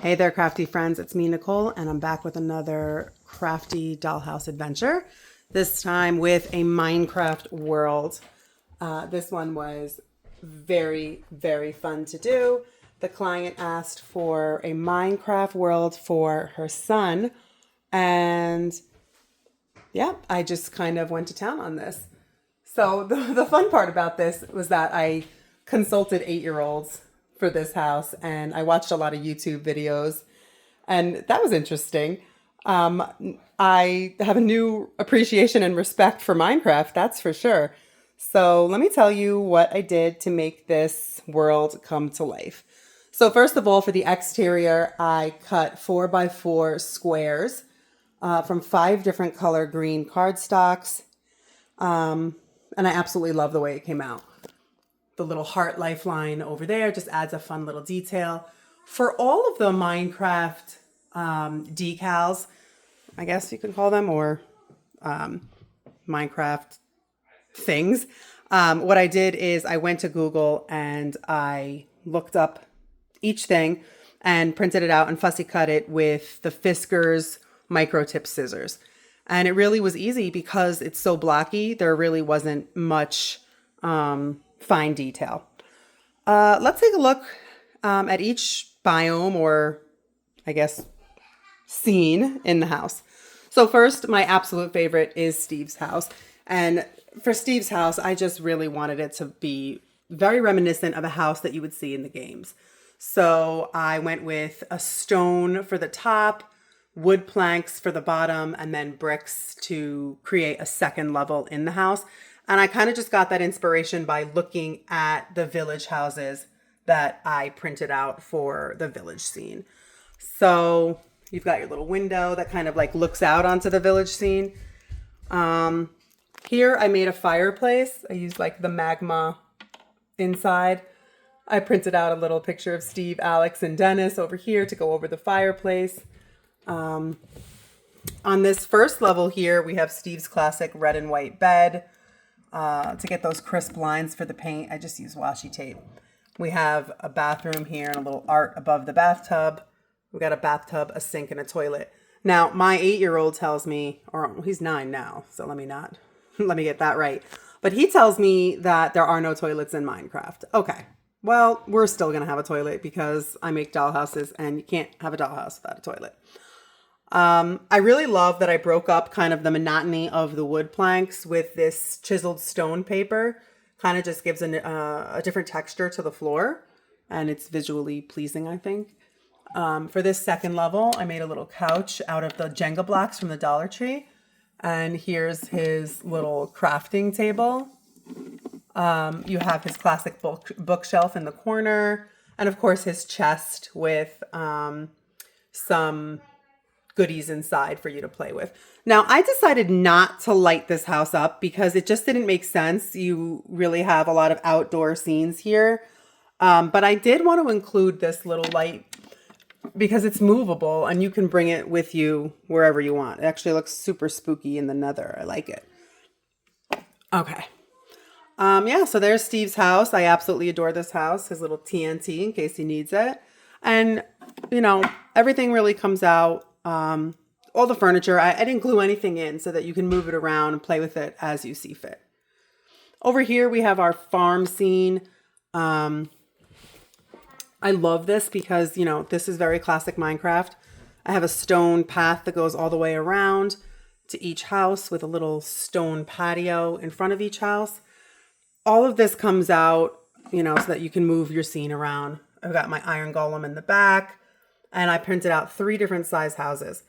Hey there, crafty friends. It's me, Nicole, and I'm back with another crafty dollhouse adventure. This time with a Minecraft world. This one was very, very fun to do. The client asked for a Minecraft world for her son, and yeah, I just kind of went to town on this. So the fun part about this was that I consulted 8-year-olds for this house, and I watched a lot of YouTube videos, and that was interesting. I have a new appreciation and respect for Minecraft, that's for sure. So let me tell you what I did to make this world come to life. So first of all, for the exterior, I cut 4x4 squares from 5 different color green cardstocks. And I absolutely love the way it came out. The little heart lifeline over there just adds a fun little detail. For all of the Minecraft decals, I guess you could call them, or Minecraft things, what I did is I went to Google and I looked up each thing and printed it out and fussy cut it with the Fiskars micro tip scissors. And it really was easy because it's so blocky. There really wasn't much fine detail. Let's take a look at each biome, or I guess scene in the house. So first, my absolute favorite is Steve's house. And for Steve's house, I just really wanted it to be very reminiscent of a house that you would see in the games. So I went with a stone for the top, wood planks for the bottom, and then bricks to create a second level in the house. And I kind of just got that inspiration by looking at the village houses that I printed out for the village scene. So you've got your little window that kind of like looks out onto the village scene. Here I made a fireplace. I used like the magma inside. I printed out a little picture of Steve, Alex, and Dennis over here to go over the fireplace. On this first level here, we have Steve's classic red and white bed. To get those crisp lines for the paint, I just use washi tape. We have a bathroom here and a little art above the bathtub. We got a bathtub, a sink, and a toilet. Now, my 8-year-old tells me, or he's 9 now, so let me get that right. But he tells me that there are no toilets in Minecraft. Okay, well, we're still going to have a toilet because I make dollhouses and you can't have a dollhouse without a toilet. I really love that I broke up kind of the monotony of the wood planks with this chiseled stone paper. Kind of just gives a different texture to the floor, and it's visually pleasing, I think. For this second level, I made a little couch out of the Jenga blocks from the Dollar Tree. And here's his little crafting table. You have his classic bookshelf in the corner. And of course, his chest with some goodies inside for you to play with. Now, I decided not to light this house up because it just didn't make sense. You really have a lot of outdoor scenes here. But I did want to include this little light because it's movable and you can bring it with you wherever you want. It actually looks super spooky in the nether. I like it. Okay. Yeah, so there's Steve's house. I absolutely adore this house. His little TNT in case he needs it. And, you know, everything really comes out. All the furniture, I didn't glue anything in so that you can move it around and play with it as you see fit. Over here, we have our farm scene. I love this because, you know, this is very classic Minecraft. I have a stone path that goes all the way around to each house with a little stone patio in front of each house. All of this comes out, you know, so that you can move your scene around. I've got my iron golem in the back, and I printed out 3 different size houses.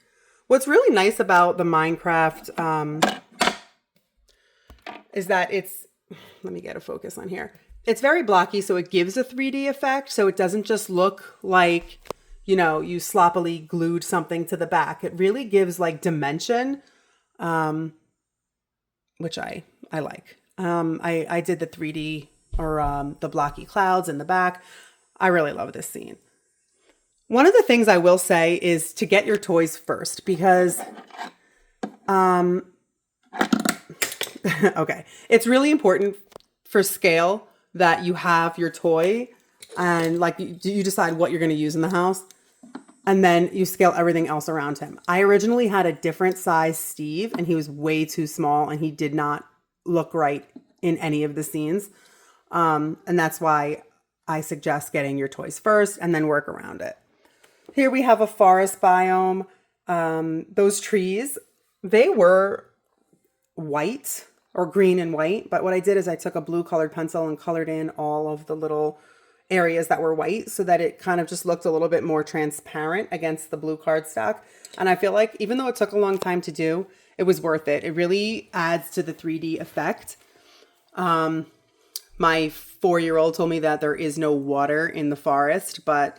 What's really nice about the Minecraft is that let me get a focus on here. It's very blocky, so it gives a 3D effect. So it doesn't just look like, you know, you sloppily glued something to the back. It really gives like dimension, which I like. I did the 3D or the blocky clouds in the back. I really love this scene. One of the things I will say is to get your toys first because, okay, it's really important for scale that you have your toy and like you decide what you're going to use in the house. And then you scale everything else around him. I originally had a different size Steve, and he was way too small, and he did not look right in any of the scenes. And that's why I suggest getting your toys first and then work around it. Here we have a forest biome. Those trees, they were white or green and white, but what I did is I took a blue colored pencil and colored in all of the little areas that were white so that it kind of just looked a little bit more transparent against the blue cardstock. And I feel like even though it took a long time to do, it was worth it. It really adds to the 3D effect. My 4-year-old told me that there is no water in the forest, but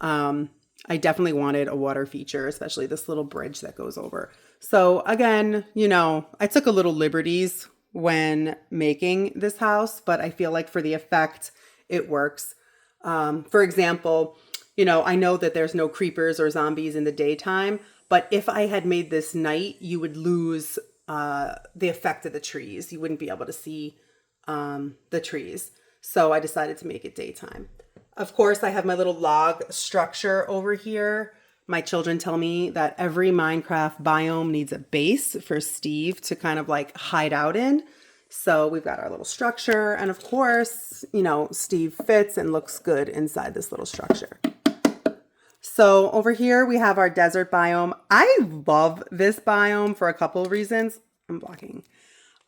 I definitely wanted a water feature, especially this little bridge that goes over. So again, you know, I took a little liberties when making this house, but I feel like for the effect, it works. For example, you know, I know that there's no creepers or zombies in the daytime, but if I had made this night, you would lose the effect of the trees. You wouldn't be able to see the trees. So I decided to make it daytime. Of course, I have my little log structure over here. My children tell me that every Minecraft biome needs a base for Steve to kind of like hide out in. So we've got our little structure. And of course, you know, Steve fits and looks good inside this little structure. So over here, we have our desert biome. I love this biome for a couple of reasons. I'm blocking.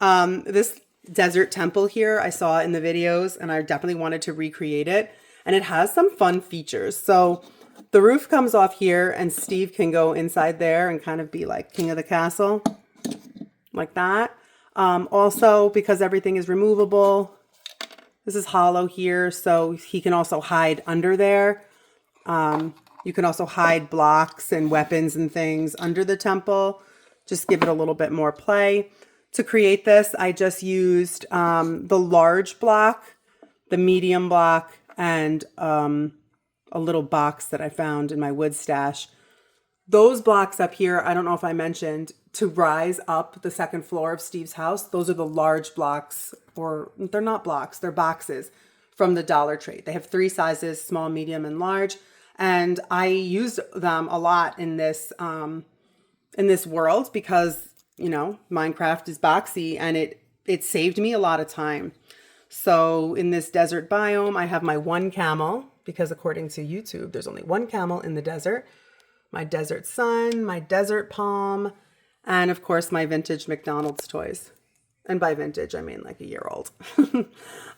This desert temple here, I saw in the videos and I definitely wanted to recreate it. And it has some fun features. So the roof comes off here and Steve can go inside there and kind of be like king of the castle, like that. Also, because everything is removable, this is hollow here, so he can also hide under there. You can also hide blocks and weapons and things under the temple. Just give it a little bit more play. To create this, I just used the large block, the medium block, and a little box that I found in my wood stash. Those blocks up here, I don't know if I mentioned, to rise up the second floor of Steve's house, those are the large blocks, or they're not blocks, they're boxes from the Dollar Tree. They have 3 sizes, small, medium, and large. And I used them a lot in this world because, you know, Minecraft is boxy and it saved me a lot of time. So in this desert biome, I have my 1 camel because according to YouTube, there's only 1 camel in the desert. My desert sun, my desert palm, and of course my vintage McDonald's toys. And by vintage, I mean like a year old.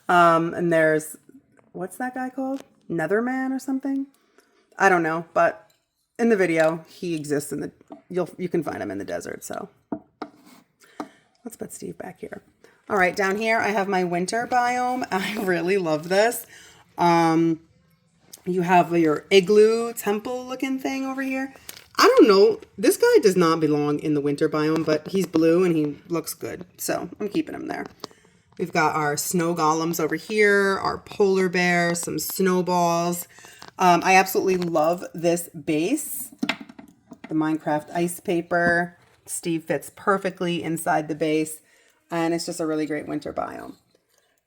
And there's, what's that guy called? Netherman or something? I don't know, but in the video, he exists in the, you can find him in the desert, so. Let's put Steve back here. All right, down here, I have my winter biome. I really love this. You have your igloo temple looking thing over here. I don't know. This guy does not belong in the winter biome, but he's blue and he looks good. So I'm keeping him there. We've got our snow golems over here, our polar bear, some snowballs. I absolutely love this base, the Minecraft ice paper. Steve fits perfectly inside the base, and it's just a really great winter biome.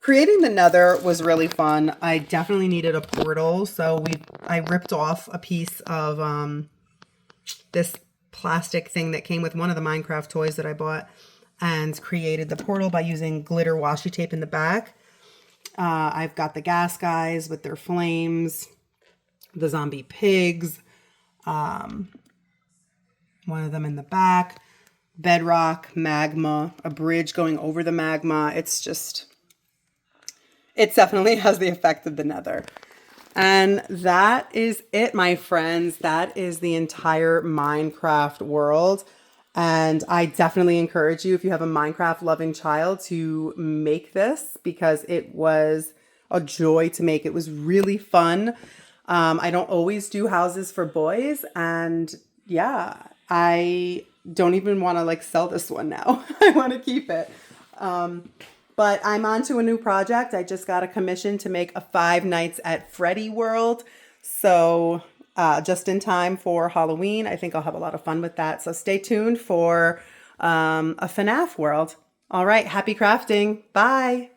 Creating the nether was really fun. I definitely needed a portal, so I ripped off a piece of this plastic thing that came with one of the Minecraft toys that I bought and created the portal by using glitter washi tape in the back. I've got the gas guys with their flames, the zombie pigs, one of them in the back, bedrock, magma, a bridge going over the magma. It's just, it definitely has the effect of the nether. And that is it, my friends. That is the entire Minecraft world. And I definitely encourage you, if you have a Minecraft loving child, to make this because it was a joy to make. It was really fun. I don't always do houses for boys. And yeah, I don't even want to like sell this one now. I want to keep it. But I'm on to a new project. I just got a commission to make a 5 Nights at Freddy world. So just in time for Halloween. I think I'll have a lot of fun with that. So stay tuned for a FNAF world. All right. Happy crafting. Bye.